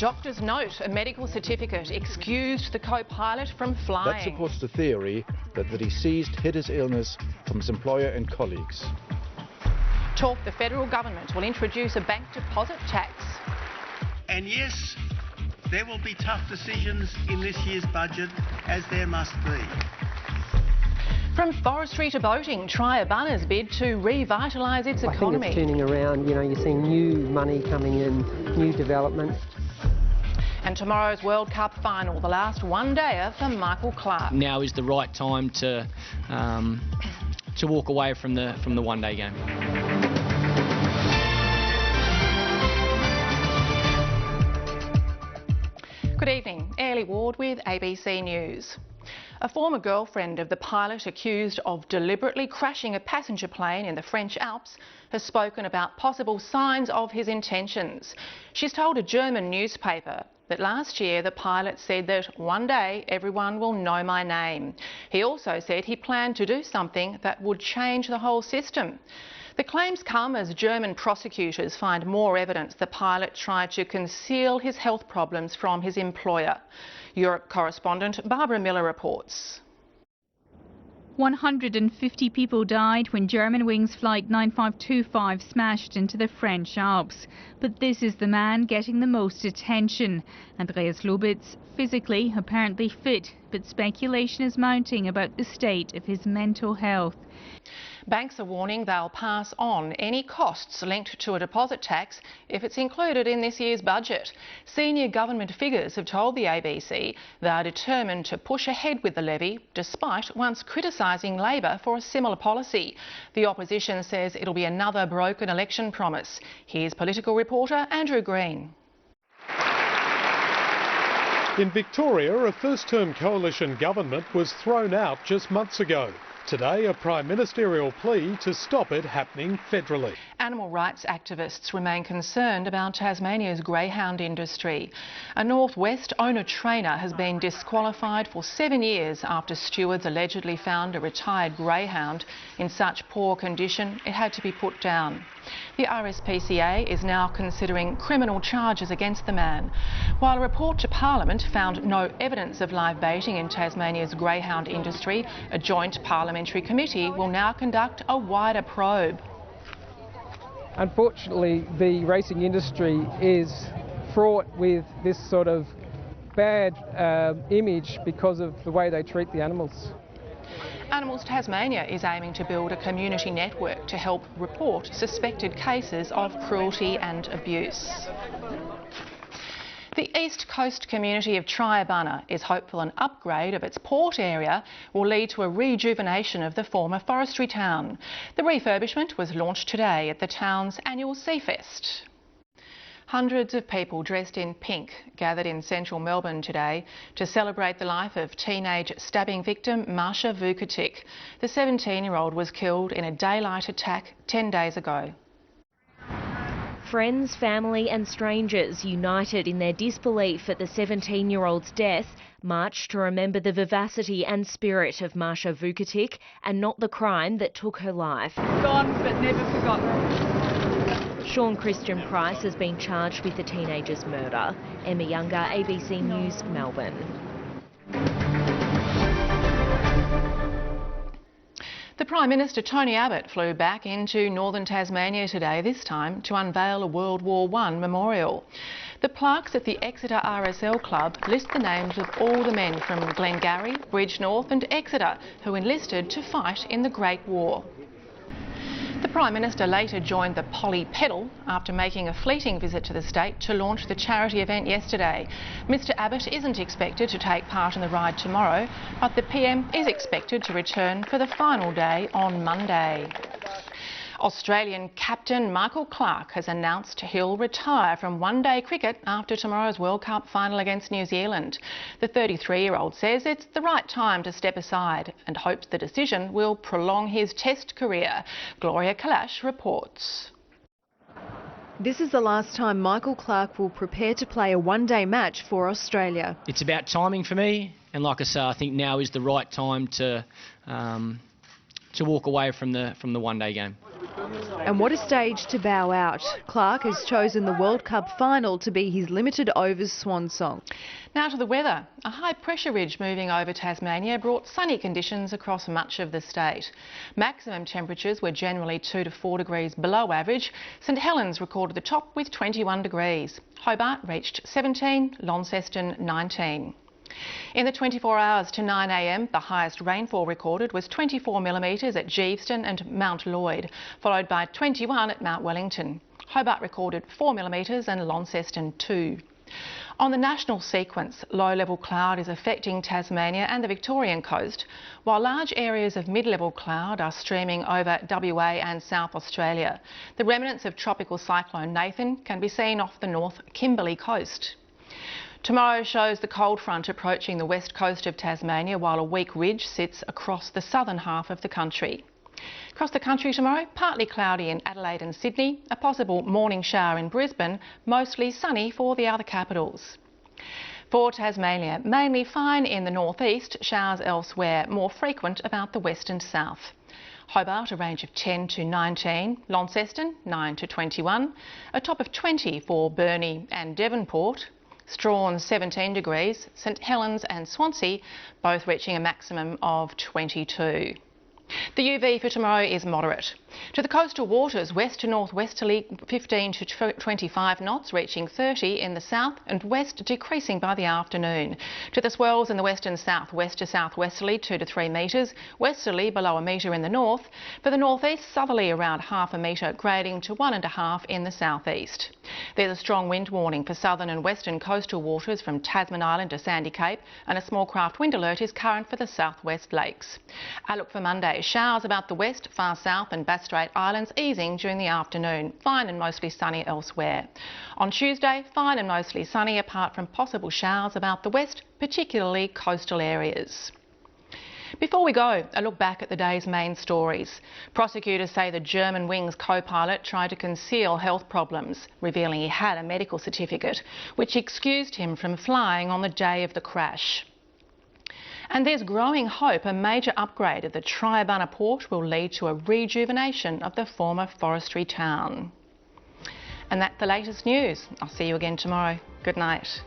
Doctor's note, a medical certificate, excused the co-pilot from flying. That supports the theory that the deceased hid his illness from his employer and colleagues. Talk the federal government will introduce a bank deposit tax. And yes, there will be tough decisions in this year's budget, as there must be. From forestry to boating, Tasmania's bid to revitalise its economy. I think it's turning around, you're seeing new money coming in, new development. And tomorrow's World Cup final, the last one-dayer for Michael Clarke. Now is the right time to walk away from the one-day game. Good evening, Airlie Ward with ABC News. A former girlfriend of the pilot accused of deliberately crashing a passenger plane in the French Alps has spoken about possible signs of his intentions. She's told a German newspaper that last year the pilot said that one day everyone will know my name. He also said he planned to do something that would change the whole system. The claims come as German prosecutors find more evidence the pilot tried to conceal his health problems from his employer. Europe correspondent Barbara Miller reports. 150 people died when Germanwings Flight 9525 smashed into the French Alps. But this is the man getting the most attention. Andreas Lubitz, physically apparently fit, but speculation is mounting about the state of his mental health. Banks are warning they'll pass on any costs linked to a deposit tax if it's included in this year's budget. Senior government figures have told the ABC they are determined to push ahead with the levy, despite once criticising Labor for a similar policy. The opposition says it'll be another broken election promise. Here's political reporter Andrew Green. In Victoria, a first-term coalition government was thrown out just months ago. Today, a prime ministerial plea to stop it happening federally. Animal rights activists remain concerned about Tasmania's greyhound industry. A North West owner-trainer has been disqualified for 7 years after stewards allegedly found a retired greyhound in such poor condition it had to be put down. The RSPCA is now considering criminal charges against the man. While a report to Parliament found no evidence of live baiting in Tasmania's greyhound industry, a joint parliamentary committee will now conduct a wider probe. Unfortunately, the racing industry is fraught with this sort of bad image because of the way they treat the animals. Animals Tasmania is aiming to build a community network to help report suspected cases of cruelty and abuse. The East Coast community of Triabunna is hopeful an upgrade of its port area will lead to a rejuvenation of the former forestry town. The refurbishment was launched today at the town's annual Seafest. Hundreds of people dressed in pink gathered in central Melbourne today to celebrate the life of teenage stabbing victim Masha Vukotic. The 17-year-old was killed in a daylight attack 10 days ago. Friends, family and strangers, united in their disbelief at the 17-year-old's death, marched to remember the vivacity and spirit of Masha Vukotic and not the crime that took her life. Gone but never forgotten. Sean Christian Price has been charged with the teenager's murder. Emma Younger, ABC News, Melbourne. The Prime Minister Tony Abbott flew back into northern Tasmania today, this time to unveil a World War I memorial. The plaques at the Exeter RSL Club list the names of all the men from Glengarry, Bridgenorth and Exeter who enlisted to fight in the Great War. The Prime Minister later joined the Polly Pedal after making a fleeting visit to the state to launch the charity event yesterday. Mr Abbott isn't expected to take part in the ride tomorrow, but the PM is expected to return for the final day on Monday. Australian captain Michael Clarke has announced he'll retire from one-day cricket after tomorrow's World Cup final against New Zealand. The 33-year-old says it's the right time to step aside and hopes the decision will prolong his Test career. Gloria Kalash reports. This is the last time Michael Clarke will prepare to play a one-day match for Australia. It's about timing for me, and like I say, I think now is the right time to walk away from the one-day game. And what a stage to bow out. Clark has chosen the World Cup final to be his limited overs swan song. Now to the weather. A high pressure ridge moving over Tasmania brought sunny conditions across much of the state. Maximum temperatures were generally 2 to 4 degrees below average. St Helens recorded the top with 21 degrees. Hobart reached 17, Launceston 19. In the 24 hours to 9 a.m, the highest rainfall recorded was 24 millimetres at Geeveston and Mount Lloyd, followed by 21 at Mount Wellington. Hobart recorded 4 millimetres and Launceston 2. On the national sequence, low-level cloud is affecting Tasmania and the Victorian coast, while large areas of mid-level cloud are streaming over WA and South Australia. The remnants of tropical cyclone Nathan can be seen off the North Kimberley coast. Tomorrow shows the cold front approaching the west coast of Tasmania, while a weak ridge sits across the southern half of the country. Across the country tomorrow, partly cloudy in Adelaide and Sydney, a possible morning shower in Brisbane, mostly sunny for the other capitals. For Tasmania, mainly fine in the northeast, showers elsewhere, more frequent about the west and south. Hobart, a range of 10 to 19, Launceston 9 to 21, a top of 20 for Burnie and Devonport, Strawn 17 degrees, St Helens and Swansea both reaching a maximum of 22. The UV for tomorrow is moderate. To the coastal waters, west to northwesterly 15 to 25 knots, reaching 30 in the south, and west decreasing by the afternoon. To the swells in the west and southwest to southwesterly 2 to 3 metres, westerly below a metre in the north. For the northeast, southerly around half a metre, grading to 1.5 in the southeast. There's a strong wind warning for southern and western coastal waters from Tasman Island to Sandy Cape, and a small craft wind alert is current for the southwest lakes. Outlook for Monday. Showers about the west, far south and Bass Strait Islands easing during the afternoon. Fine and mostly sunny elsewhere. On Tuesday, fine and mostly sunny apart from possible showers about the west, particularly coastal areas. Before we go, a look back at the day's main stories. Prosecutors say the German Wings co-pilot tried to conceal health problems, revealing he had a medical certificate, which excused him from flying on the day of the crash. And there's growing hope a major upgrade of the Triabunna port will lead to a rejuvenation of the former forestry town. And that's the latest news. I'll see you again tomorrow. Good night.